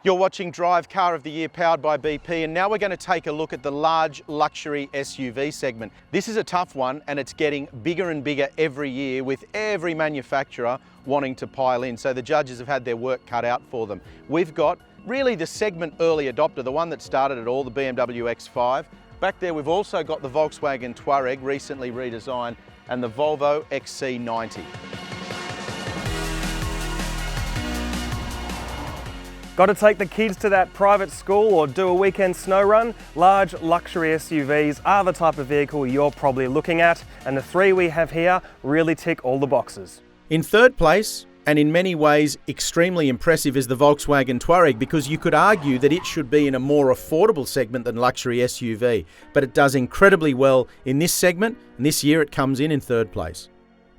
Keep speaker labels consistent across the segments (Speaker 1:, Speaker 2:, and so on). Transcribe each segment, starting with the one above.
Speaker 1: You're watching Drive Car of the Year powered by BP, and now we're going to take a look at the large luxury SUV segment. This is a tough one and it's getting bigger and bigger every year with every manufacturer wanting to pile in, so the judges have had their work cut out for them. We've got really the segment early adopter, the one that started it all, the BMW X5. Back there we've also got the Volkswagen Touareg, recently redesigned, and the Volvo XC90.
Speaker 2: Got to take the kids to that private school or do a weekend snow run? Large luxury SUVs are the type of vehicle you're probably looking at, and the three we have here really tick all the boxes.
Speaker 1: In third place, and in many ways extremely impressive, is the Volkswagen Touareg, because you could argue that it should be in a more affordable segment than luxury SUV, but it does incredibly well in this segment, and this year it comes in third place.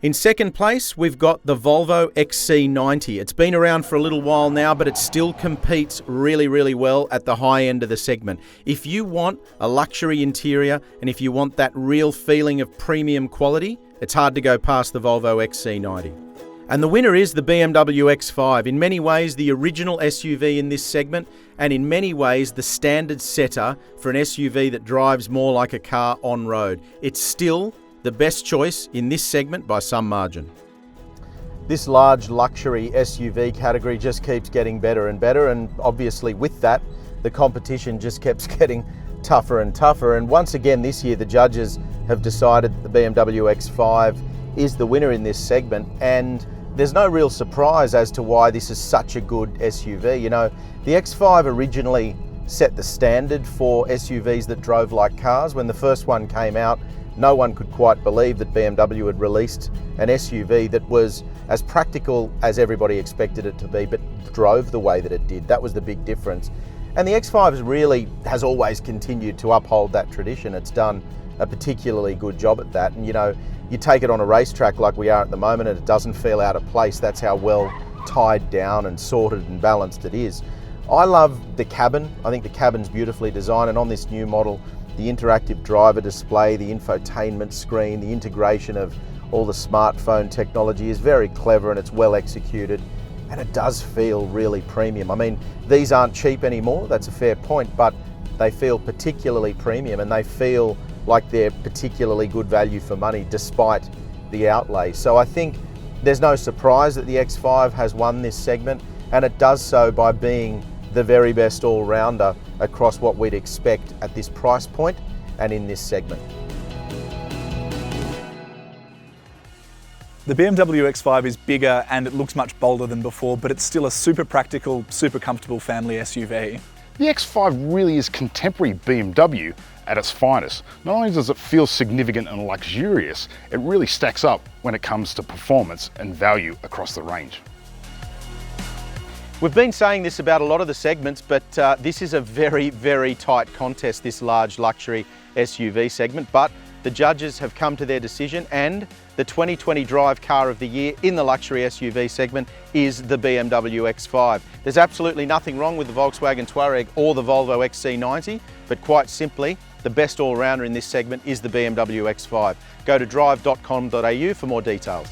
Speaker 1: In second place, we've got the Volvo XC90. It's been around for a little while now, but it still competes really well at the high end of the segment. If you want a luxury interior and if you want that real feeling of premium quality, it's hard to go past the Volvo XC90. And the winner is the BMW X5, in many ways the original SUV in this segment, and in many ways the standard setter for an SUV that drives more like a car on road. It's still the best choice in this segment by some margin. This large luxury SUV category just keeps getting better and better, and obviously with that, the competition just keeps getting tougher and tougher. And once again this year, the judges have decided that the BMW X5 is the winner in this segment, and there's no real surprise as to why this is such a good SUV. You know, the X5 originally set the standard for SUVs that drove like cars. When the first one came out, no one could quite believe that BMW had released an SUV that was as practical as everybody expected it to be, but drove the way that it did. That was the big difference. And the X5 really has always continued to uphold that tradition. It's done a particularly good job at that. And you know, you take it on a racetrack like we are at the moment and it doesn't feel out of place. That's how well tied down and sorted and balanced it is. I love the cabin. I think the cabin's beautifully designed, and on this new model, the interactive driver display, the infotainment screen, the integration of all the smartphone technology is very clever and it's well executed, and it does feel really premium. I mean, these aren't cheap anymore, that's a fair point, but they feel particularly premium and they feel like they're particularly good value for money despite the outlay. So I think there's no surprise that the X5 has won this segment, and it does so by being the very best all-rounder across what we'd expect at this price point and in this segment.
Speaker 3: The BMW X5 is bigger and it looks much bolder than before, but it's still a super practical, super comfortable family SUV.
Speaker 4: The X5 really is contemporary BMW at its finest. Not only does it feel significant and luxurious, it really stacks up when it comes to performance and value across the range.
Speaker 1: We've been saying this about a lot of the segments, but this is a very tight contest, this large luxury SUV segment, but the judges have come to their decision, and the 2020 Drive Car of the Year in the luxury SUV segment is the BMW X5. There's absolutely nothing wrong with the Volkswagen Touareg or the Volvo XC90, but quite simply, the best all-rounder in this segment is the BMW X5. Go to Drive.com.au for more details.